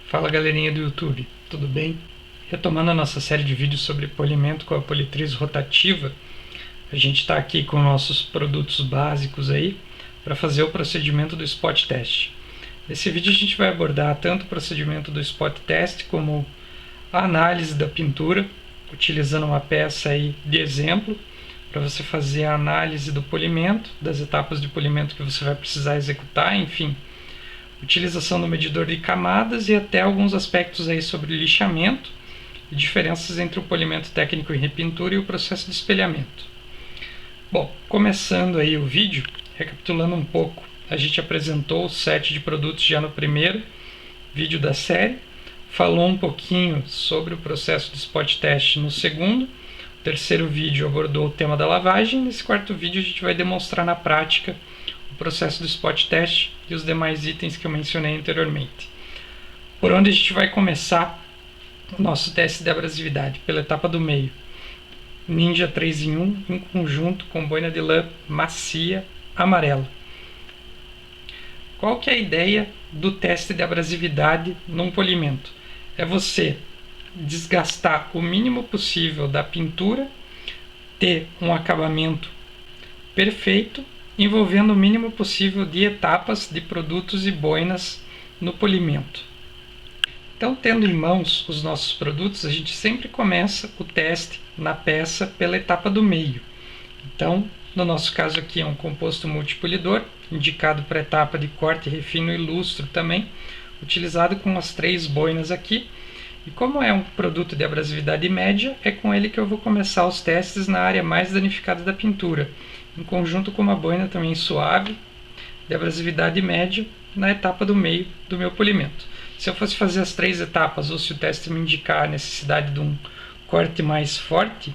Fala galerinha do YouTube, tudo bem? Retomando a nossa série de vídeos sobre polimento com a politriz rotativa, a gente está aqui com nossos produtos básicos aí para fazer o procedimento do spot test. Nesse vídeo a gente vai abordar tanto o procedimento do spot test como a análise da pintura, utilizando uma peça aí de exemplo para você fazer a análise do polimento, das etapas de polimento que você vai precisar executar, enfim, utilização do medidor de camadas e até alguns aspectos aí sobre lixamento e diferenças entre o polimento técnico em repintura e o processo de espelhamento. Bom, começando aí o vídeo, recapitulando um pouco, a gente apresentou o set de produtos já no primeiro vídeo da série, falou um pouquinho sobre o processo de spot test no segundo, o terceiro vídeo abordou o tema da lavagem, nesse quarto vídeo a gente vai demonstrar na prática o processo do spot test e os demais itens que eu mencionei anteriormente. Por onde a gente vai começar o nosso teste de abrasividade? Pela etapa do meio. Ninja 3 em 1, em conjunto com boina de lã macia amarela. Qual que é a ideia do teste de abrasividade num polimento? É você desgastar o mínimo possível da pintura, ter um acabamento perfeito, envolvendo o mínimo possível de etapas de produtos e boinas no polimento. Então, tendo em mãos os nossos produtos, a gente sempre começa o teste na peça pela etapa do meio. Então, no nosso caso aqui é um composto multipolidor, indicado para a etapa de corte, refino e lustro também, utilizado com as 3 boinas aqui. E como é um produto de abrasividade média, é com ele que eu vou começar os testes na área mais danificada da pintura, em conjunto com uma boina também suave, de abrasividade média, na etapa do meio do meu polimento. Se eu fosse fazer as 3 etapas, ou se o teste me indicar a necessidade de um corte mais forte,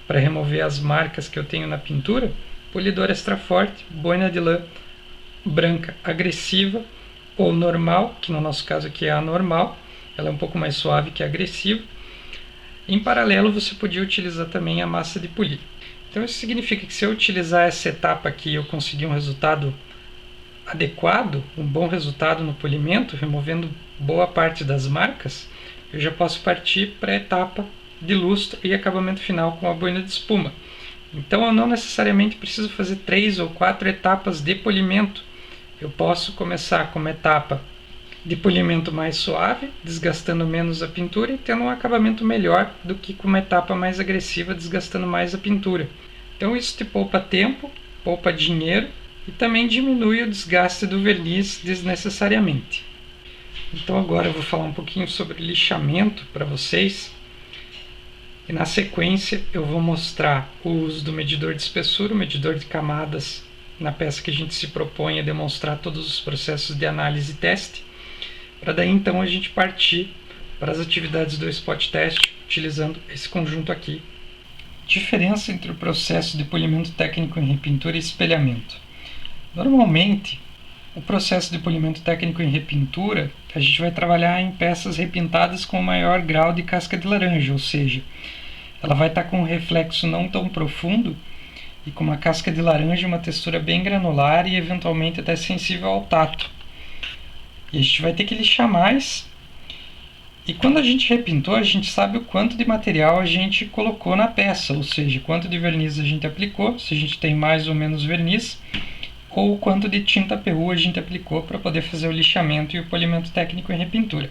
para remover as marcas que eu tenho na pintura, polidor extra forte, boina de lã branca agressiva, ou normal, que no nosso caso aqui é a normal, ela é um pouco mais suave que a agressiva. Em paralelo, você podia utilizar também a massa de polir. Então isso significa que se eu utilizar essa etapa aqui e eu conseguir um resultado adequado, um bom resultado no polimento, removendo boa parte das marcas, eu já posso partir para a etapa de lustro e acabamento final com a boina de espuma. Então eu não necessariamente preciso fazer 3 ou 4 etapas de polimento. Eu posso começar com uma etapa de polimento mais suave, desgastando menos a pintura e tendo um acabamento melhor do que com uma etapa mais agressiva, desgastando mais a pintura. Então isso te poupa tempo, poupa dinheiro e também diminui o desgaste do verniz desnecessariamente. Então agora eu vou falar um pouquinho sobre lixamento para vocês. E na sequência eu vou mostrar o uso do medidor de espessura, o medidor de camadas, na peça que a gente se propõe a demonstrar todos os processos de análise e teste, para daí então a gente partir para as atividades do spot test utilizando esse conjunto aqui. Diferença entre o processo de polimento técnico em repintura e espelhamento. Normalmente, o processo de polimento técnico em repintura, a gente vai trabalhar em peças repintadas com maior grau de casca de laranja, ou seja, ela vai estar com um reflexo não tão profundo e com uma casca de laranja, uma textura bem granular e eventualmente até sensível ao tato. E a gente vai ter que lixar mais. E quando a gente repintou, a gente sabe o quanto de material a gente colocou na peça, ou seja, quanto de verniz a gente aplicou, se a gente tem mais ou menos verniz, ou o quanto de tinta PU a gente aplicou para poder fazer o lixamento e o polimento técnico em repintura.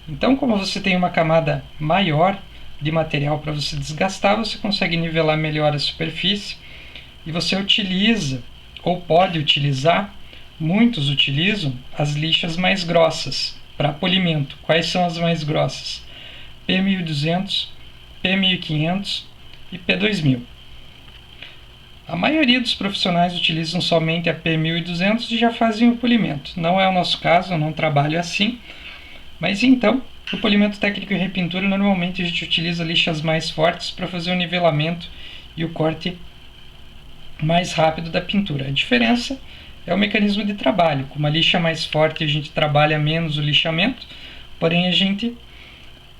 Então, como você tem uma camada maior de material para você desgastar, você consegue nivelar melhor a superfície e você utiliza, ou pode utilizar, muitos utilizam as lixas mais grossas para polimento. Quais são as mais grossas? P1200, P1500 e P2000. A maioria dos profissionais utilizam somente a P1200 e já fazem o polimento. Não é o nosso caso, eu não trabalho assim. Mas então, no polimento técnico e repintura, normalmente a gente utiliza lixas mais fortes para fazer o nivelamento e o corte mais rápido da pintura. A diferença é o mecanismo de trabalho. Com uma lixa mais forte a gente trabalha menos o lixamento, porém a gente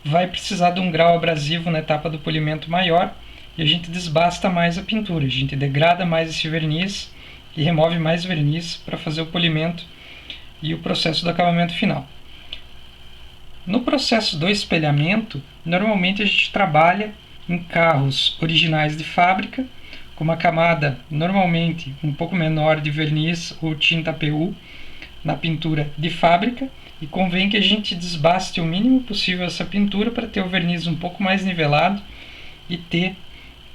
vai precisar de um grau abrasivo na etapa do polimento maior e a gente desbasta mais a pintura, a gente degrada mais esse verniz e remove mais verniz para fazer o polimento e o processo do acabamento final. No processo do espelhamento, normalmente a gente trabalha em carros originais de fábrica, com uma camada normalmente um pouco menor de verniz ou tinta PU na pintura de fábrica, e convém que a gente desbaste o mínimo possível essa pintura para ter o verniz um pouco mais nivelado e ter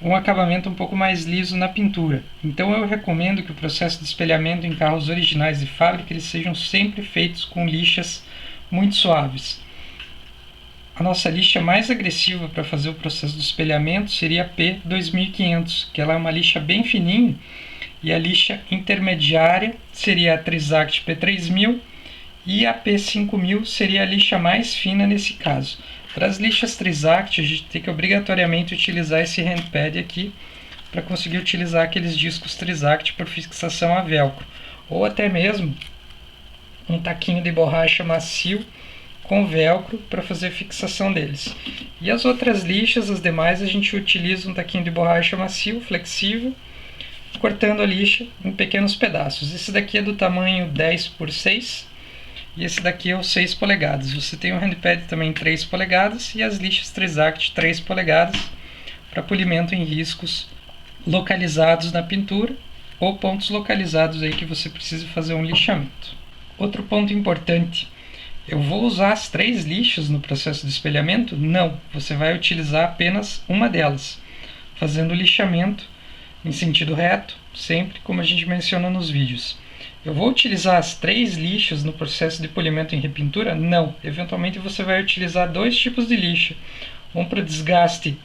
um acabamento um pouco mais liso na pintura. Então eu recomendo que o processo de espelhamento em carros originais de fábrica eles sejam sempre feitos com lixas muito suaves. A nossa lixa mais agressiva para fazer o processo de espelhamento seria a P2500, que ela é uma lixa bem fininha, e a lixa intermediária seria a Trizact P3000 e a P5000 seria a lixa mais fina nesse caso. Para as lixas Trizact, a gente tem que obrigatoriamente utilizar esse handpad aqui para conseguir utilizar aqueles discos Trizact por fixação a velcro, ou até mesmo um taquinho de borracha macio com velcro para fazer a fixação deles. E as outras lixas, as demais, a gente utiliza um taquinho de borracha macio, flexível, cortando a lixa em pequenos pedaços. Esse daqui é do tamanho 10x6 e esse daqui é o 6 polegadas. Você tem um handpad também 3 polegadas e as lixas Trizact 3 polegadas para polimento em riscos localizados na pintura ou pontos localizados aí que você precisa fazer um lixamento. Outro ponto importante: eu vou usar as 3 lixas no processo de espelhamento? Não, você vai utilizar apenas uma delas, fazendo o lixamento em sentido reto, sempre como a gente menciona nos vídeos. Eu vou utilizar as 3 lixas no processo de polimento em repintura? Não, eventualmente você vai utilizar 2 tipos de lixa, um para desgaste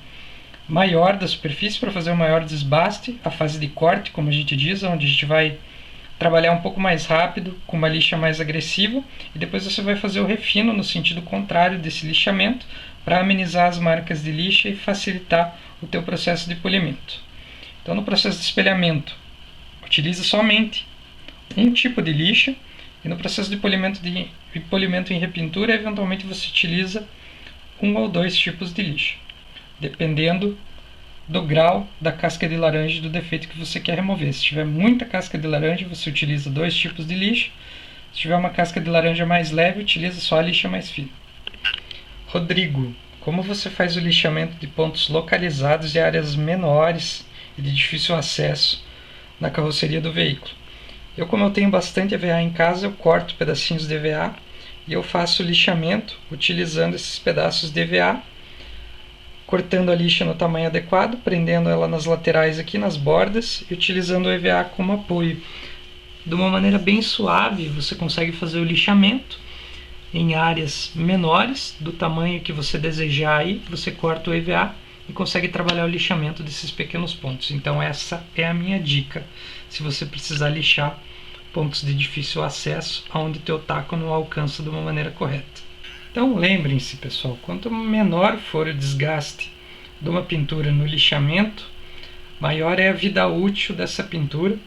maior da superfície, para fazer um maior desbaste, a fase de corte, como a gente diz, onde a gente vai trabalhar um pouco mais rápido, com uma lixa mais agressiva, e depois você vai fazer o refino no sentido contrário desse lixamento, para amenizar as marcas de lixa e facilitar o teu processo de polimento. Então, no processo de espelhamento, utilize somente um tipo de lixa, e no processo de polimento em repintura, eventualmente você utiliza 1 ou 2 tipos de lixa, dependendo do grau da casca de laranja e do defeito que você quer remover. Se tiver muita casca de laranja, você utiliza 2 tipos de lixa. Se tiver uma casca de laranja mais leve, utiliza só a lixa mais fina. Rodrigo, como você faz o lixamento de pontos localizados e áreas menores e de difícil acesso na carroceria do veículo? Como eu tenho bastante EVA em casa, eu corto pedacinhos de EVA e eu faço o lixamento utilizando esses pedaços de EVA, cortando a lixa no tamanho adequado, prendendo ela nas laterais aqui, nas bordas, e utilizando o EVA como apoio. De uma maneira bem suave, você consegue fazer o lixamento em áreas menores, do tamanho que você desejar aí, você corta o EVA e consegue trabalhar o lixamento desses pequenos pontos. Então essa é a minha dica, se você precisar lixar pontos de difícil acesso, onde teu taco não alcança de uma maneira correta. Então lembrem-se, pessoal, quanto menor for o desgaste de uma pintura no lixamento, maior é a vida útil dessa pintura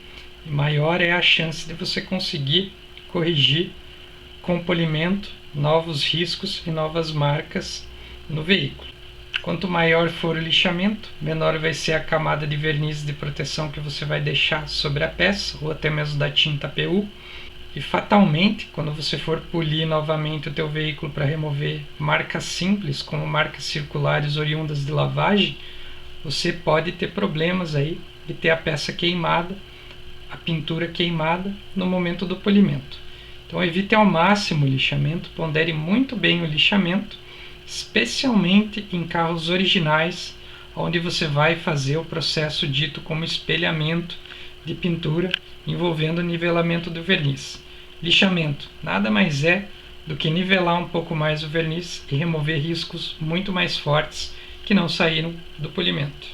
e maior é a chance de você conseguir corrigir com polimento novos riscos e novas marcas no veículo. Quanto maior for o lixamento, menor vai ser a camada de verniz de proteção que você vai deixar sobre a peça, ou até mesmo da tinta PU. E fatalmente, quando você for polir novamente o teu veículo para remover marcas simples, como marcas circulares oriundas de lavagem, você pode ter problemas aí de ter a peça queimada, a pintura queimada no momento do polimento. Então evite ao máximo o lixamento, pondere muito bem o lixamento, especialmente em carros originais, onde você vai fazer o processo dito como espelhamento de pintura, envolvendo o nivelamento do verniz. Lixamento nada mais é do que nivelar um pouco mais o verniz e remover riscos muito mais fortes que não saíram do polimento.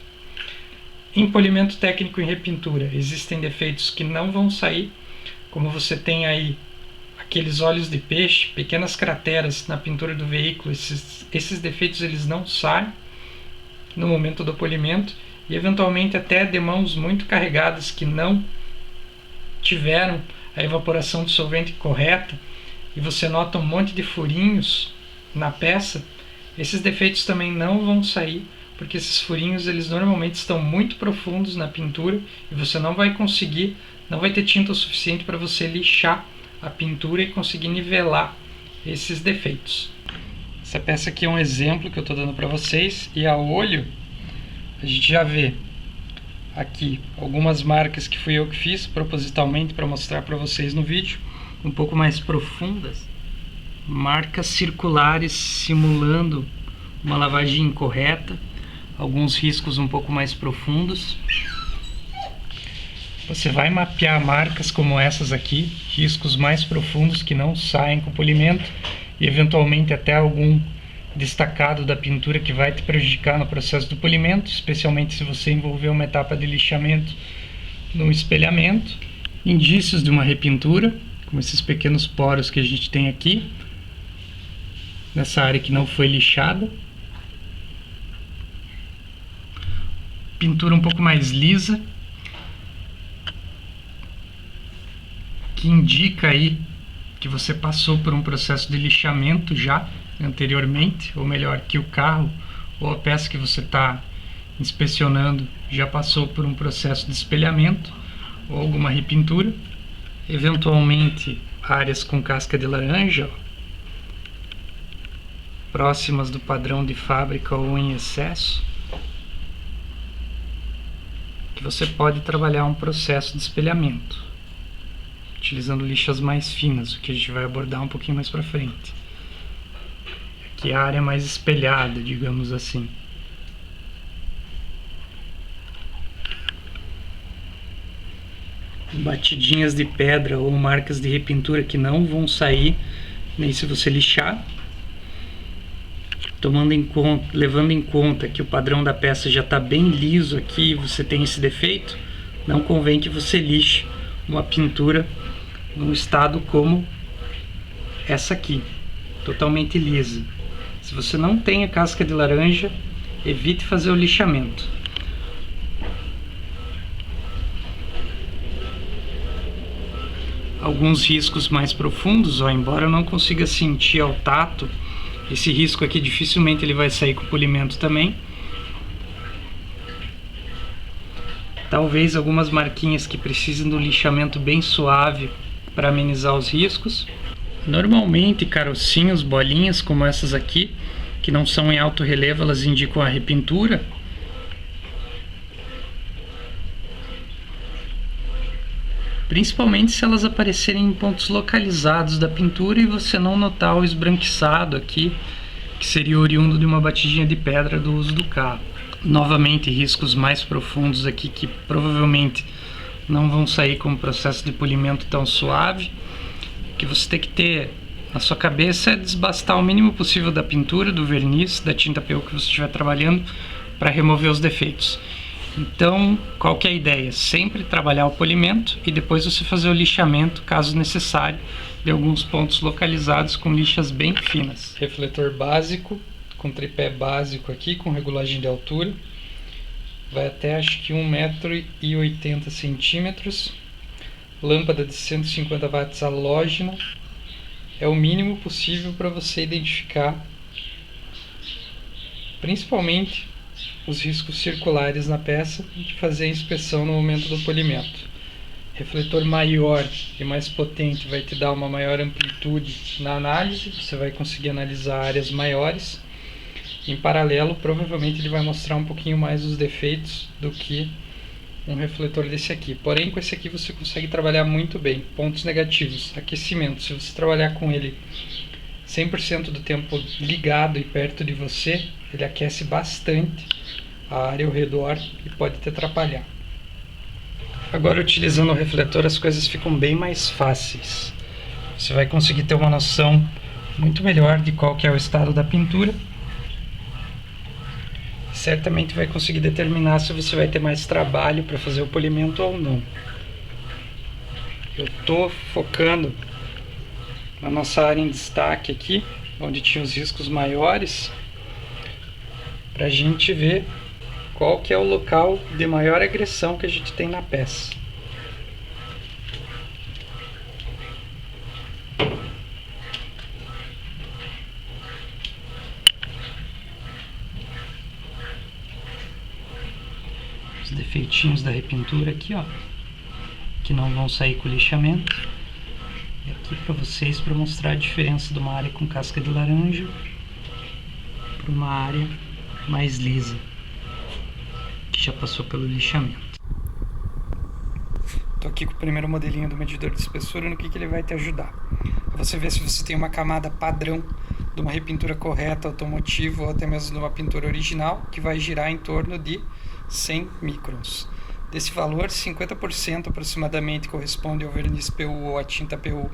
Em polimento técnico em repintura, existem defeitos que não vão sair, como você tem aí aqueles olhos de peixe, pequenas crateras na pintura do veículo. Esses defeitos eles não saem no momento do polimento, e eventualmente até de mãos muito carregadas que não tiveram a evaporação de solvente correta, e você nota um monte de furinhos na peça, esses defeitos também não vão sair, porque esses furinhos eles normalmente estão muito profundos na pintura e você não vai ter tinta o suficiente para você lixar a pintura e conseguir nivelar esses defeitos. Essa peça aqui é um exemplo que eu estou dando para vocês, e a olho a gente já vê aqui algumas marcas que fui eu que fiz propositalmente para mostrar para vocês no vídeo, um pouco mais profundas, marcas circulares simulando uma lavagem incorreta, alguns riscos um pouco mais profundos. Você vai mapear marcas como essas aqui, riscos mais profundos que não saem com o polimento, e eventualmente até algum destacado da pintura que vai te prejudicar no processo do polimento, especialmente se você envolver uma etapa de lixamento no espelhamento. Indícios de uma repintura, como esses pequenos poros que a gente tem aqui, nessa área que não foi lixada. Pintura um pouco mais lisa, que indica aí que você passou por um processo de lixamento já anteriormente, ou melhor, que o carro ou a peça que você está inspecionando já passou por um processo de espelhamento ou alguma repintura. Eventualmente áreas com casca de laranja, próximas do padrão de fábrica ou em excesso, que você pode trabalhar um processo de espelhamento utilizando lixas mais finas, o que a gente vai abordar um pouquinho mais para frente. Aqui é a área mais espelhada, digamos assim. Batidinhas de pedra ou marcas de repintura que não vão sair nem se você lixar. Levando em conta que o padrão da peça já está bem liso aqui, você tem esse defeito, não convém que você lixe uma pintura num estado como essa aqui, totalmente lisa. Se você não tem a casca de laranja, evite fazer o lixamento. Alguns riscos mais profundos, embora eu não consiga sentir ao tato, esse risco aqui dificilmente ele vai sair com o polimento também. Talvez algumas marquinhas que precisem de um lixamento bem suave para amenizar os riscos. Normalmente carocinhos, bolinhas como essas aqui, que não são em alto relevo, elas indicam a repintura. Principalmente se elas aparecerem em pontos localizados da pintura e você não notar o esbranquiçado aqui, que seria oriundo de uma batidinha de pedra do uso do carro. Novamente, riscos mais profundos aqui que provavelmente não vão sair com um processo de polimento tão suave. O que você tem que ter na sua cabeça é desbastar o mínimo possível da pintura, do verniz, da tinta PU que você estiver trabalhando para remover os defeitos. Então, qual que é a ideia? Sempre trabalhar o polimento e depois você fazer o lixamento, caso necessário, de alguns pontos localizados com lixas bem finas. Refletor básico, com tripé básico aqui, com regulagem de altura. Vai até acho que 1,80 m. Lâmpada de 150 watts halógena. É o mínimo possível para você identificar, principalmente, os riscos circulares na peça e fazer a inspeção no momento do polimento. Refletor maior e mais potente vai te dar uma maior amplitude na análise, você vai conseguir analisar áreas maiores. Em paralelo, provavelmente ele vai mostrar um pouquinho mais os defeitos do que um refletor desse aqui. Porém, com esse aqui você consegue trabalhar muito bem. Pontos negativos: aquecimento. Se você trabalhar com ele 100% do tempo ligado e perto de você, ele aquece bastante a área ao redor e pode te atrapalhar. Agora, utilizando o refletor, as coisas ficam bem mais fáceis. Você vai conseguir ter uma noção muito melhor de qual que é o estado da pintura. Certamente vai conseguir determinar se você vai ter mais trabalho para fazer o polimento ou não. Eu estou focando na nossa área em destaque aqui, onde tinha os riscos maiores, para a gente ver qual que é o local de maior agressão que a gente tem na peça. Os defeitinhos da repintura aqui, ó, que não vão sair com o lixamento. E aqui para vocês, para mostrar a diferença de uma área com casca de laranja para uma área mais lisa, que já passou pelo lixamento. Estou aqui com o primeiro modelinho do medidor de espessura. No que ele vai te ajudar? Você vê se você tem uma camada padrão de uma repintura correta, automotiva, ou até mesmo de uma pintura original, que vai girar em torno de 100 microns. Desse valor, 50% aproximadamente corresponde ao verniz PU ou à tinta PU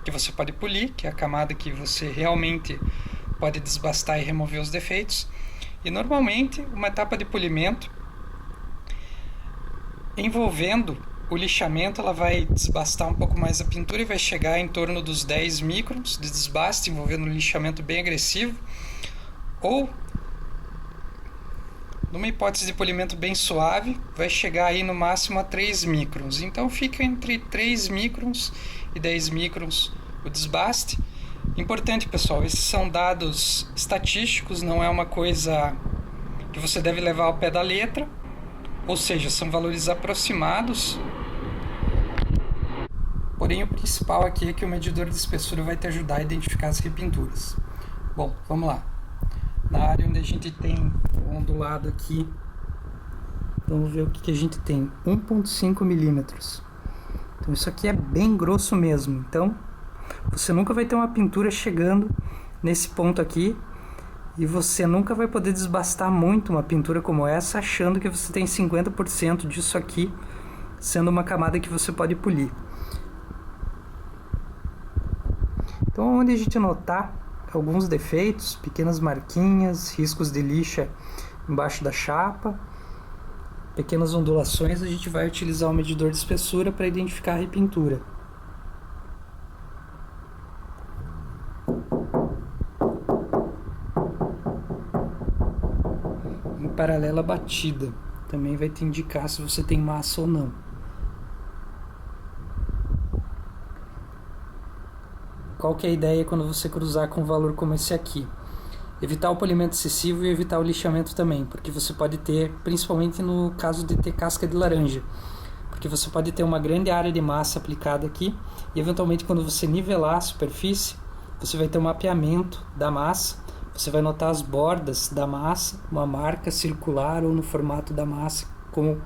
que você pode polir, que é a camada que você realmente pode desbastar e remover os defeitos. E normalmente uma etapa de polimento envolvendo o lixamento, ela vai desbastar um pouco mais a pintura e vai chegar em torno dos 10 microns de desbaste, envolvendo um lixamento bem agressivo, ou numa hipótese de polimento bem suave, vai chegar aí no máximo a 3 microns. Então fica entre 3 microns e 10 microns o desbaste. Importante, pessoal, esses são dados estatísticos, não é uma coisa que você deve levar ao pé da letra, ou seja, são valores aproximados. Porém, o principal aqui é que o medidor de espessura vai te ajudar a identificar as repinturas. Bom, vamos lá. Na área onde a gente tem o ondulado aqui, vamos ver o que a gente tem. 1,5 milímetros. Então isso aqui é bem grosso mesmo. Então você nunca vai ter uma pintura chegando nesse ponto aqui, e você nunca vai poder desbastar muito uma pintura como essa achando que você tem 50% disso aqui sendo uma camada que você pode polir. Então, onde a gente notar alguns defeitos, pequenas marquinhas, riscos de lixa embaixo da chapa, pequenas ondulações, a gente vai utilizar o medidor de espessura para identificar a repintura. Em paralelo à batida, também vai te indicar se você tem massa ou não. Qual que é a ideia quando você cruzar com um valor como esse aqui? Evitar o polimento excessivo e evitar o lixamento também, porque você pode ter, principalmente no caso de ter casca de laranja, porque você pode ter uma grande área de massa aplicada aqui, e eventualmente quando você nivelar a superfície, você vai ter um mapeamento da massa, você vai notar as bordas da massa, uma marca circular ou no formato da massa, como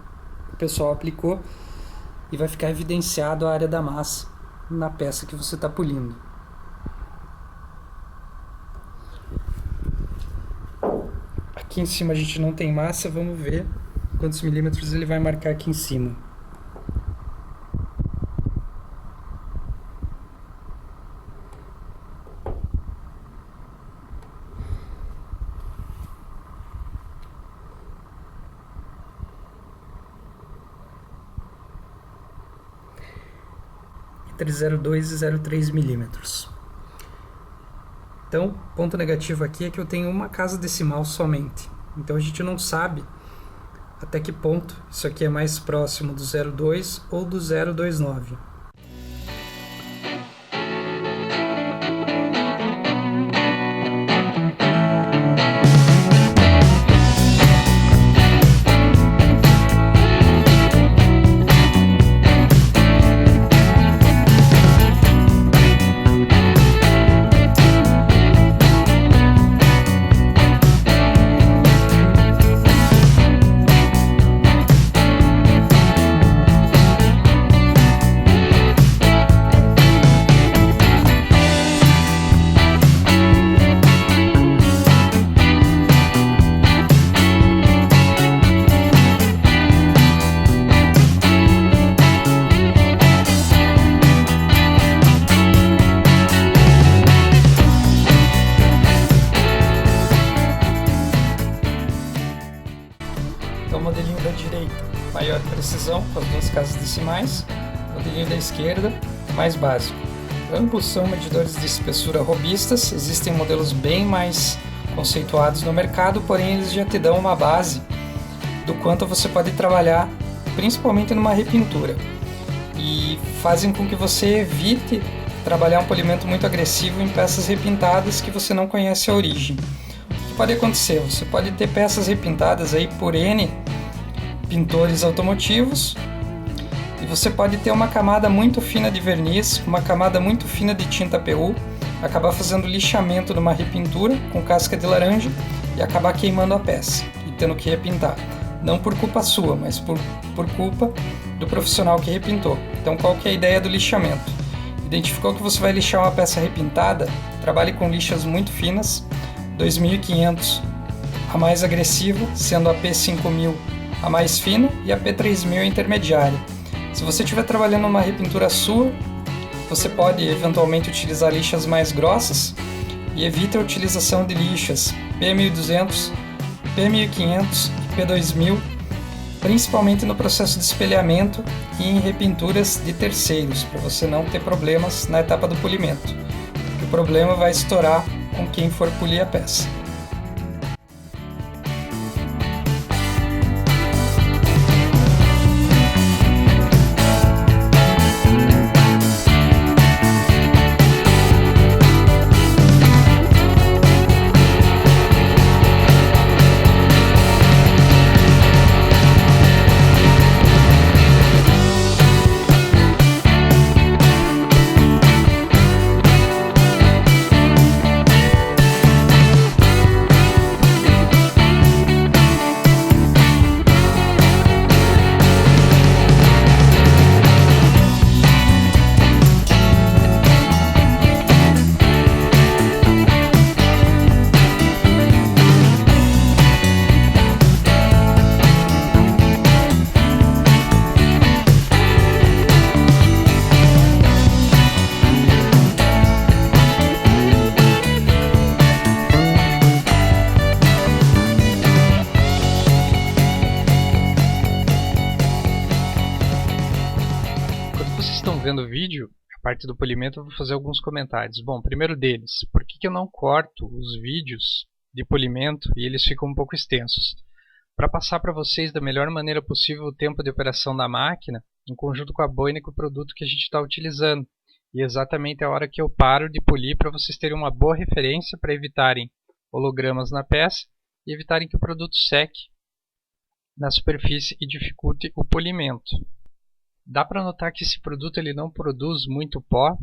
o pessoal aplicou, e vai ficar evidenciado a área da massa na peça que você está polindo. Aqui em cima a gente não tem massa, vamos ver quantos milímetros ele vai marcar aqui em cima. Entre 0,2 e 0,3 milímetros. Então, ponto negativo aqui é que eu tenho uma casa decimal somente. Então a gente não sabe até que ponto isso aqui é mais próximo do 0,2 ou do 0,29. Então, o modelinho da direita, maior precisão, com as duas casas decimais. O modelinho da esquerda, mais básico. Ambos são medidores de espessura robistas, existem modelos bem mais conceituados no mercado, porém eles já te dão uma base do quanto você pode trabalhar, principalmente numa repintura. E fazem com que você evite trabalhar um polimento muito agressivo em peças repintadas que você não conhece a origem. O que pode acontecer? Você pode ter peças repintadas aí por N pintores automotivos e você pode ter uma camada muito fina de verniz, uma camada muito fina de tinta PU, acabar fazendo lixamento numa repintura com casca de laranja e acabar queimando a peça e tendo que repintar. Não por culpa sua, mas por culpa do profissional que repintou. Então qual que é a ideia do lixamento? Identificou que você vai lixar uma peça repintada? Trabalhe com lixas muito finas, 2.500 a mais agressiva, sendo a P5000 a mais fina e a P3000 a intermediária. Se você estiver trabalhando uma repintura sua, você pode eventualmente utilizar lixas mais grossas e evite a utilização de lixas P1200, P1500 e P2000, principalmente no processo de espelhamento e em repinturas de terceiros, para você não ter problemas na etapa do polimento. O problema vai estourar com quem for polir a peça. Vendo o vídeo, a parte do polimento, eu vou fazer alguns comentários. Bom, primeiro deles, por que eu não corto os vídeos de polimento e eles ficam um pouco extensos? Para passar para vocês da melhor maneira possível o tempo de operação da máquina, em conjunto com a boina e com o produto que a gente está utilizando. E exatamente a hora que eu paro de polir para vocês terem uma boa referência para evitarem hologramas na peça e evitarem que o produto seque na superfície e dificulte o polimento. Dá para notar que esse produto ele não produz muito pó,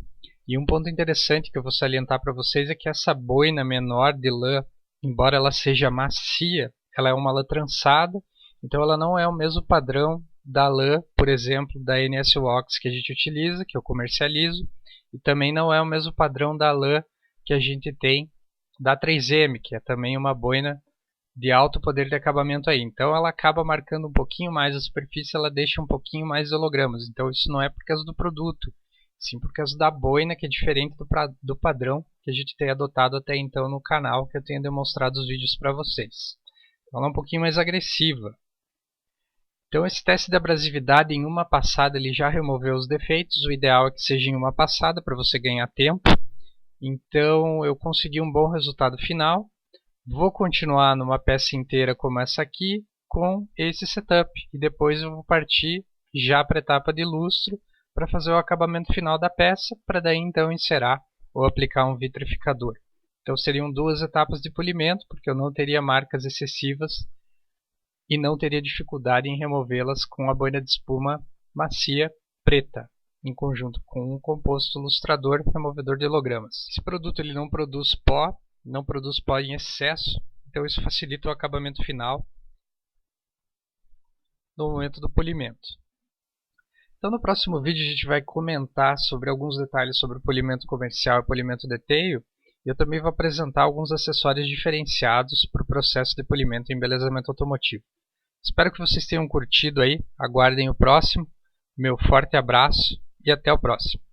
e um ponto interessante que eu vou salientar para vocês é que essa boina menor de lã, embora ela seja macia, ela é uma lã trançada, então ela não é o mesmo padrão da lã, por exemplo, da NS Wax que a gente utiliza, que eu comercializo, e também não é o mesmo padrão da lã que a gente tem da 3M, que é também uma boina de alto poder de acabamento aí. Então ela acaba marcando um pouquinho mais a superfície, ela deixa um pouquinho mais hologramas. Então isso não é por causa do produto, sim por causa da boina, que é diferente do padrão que a gente tem adotado até então no canal, que eu tenho demonstrado os vídeos para vocês. Então ela é um pouquinho mais agressiva. Então esse teste de abrasividade em uma passada ele já removeu os defeitos. O ideal é que seja em uma passada para você ganhar tempo. Então eu consegui um bom resultado final. Vou continuar numa peça inteira como essa aqui, com esse setup. E depois eu vou partir já para a etapa de lustro, para fazer o acabamento final da peça, para daí então encerar ou aplicar um vitrificador. Então seriam duas etapas de polimento, porque eu não teria marcas excessivas e não teria dificuldade em removê-las com a boina de espuma macia preta, em conjunto com um composto lustrador removedor de hologramas. Esse produto ele não produz pó em excesso, então isso facilita o acabamento final no momento do polimento. Então no próximo vídeo a gente vai comentar sobre alguns detalhes sobre o polimento comercial e polimento detail, e eu também vou apresentar alguns acessórios diferenciados para o processo de polimento e embelezamento automotivo. Espero que vocês tenham curtido aí, aguardem o próximo, meu forte abraço e até o próximo.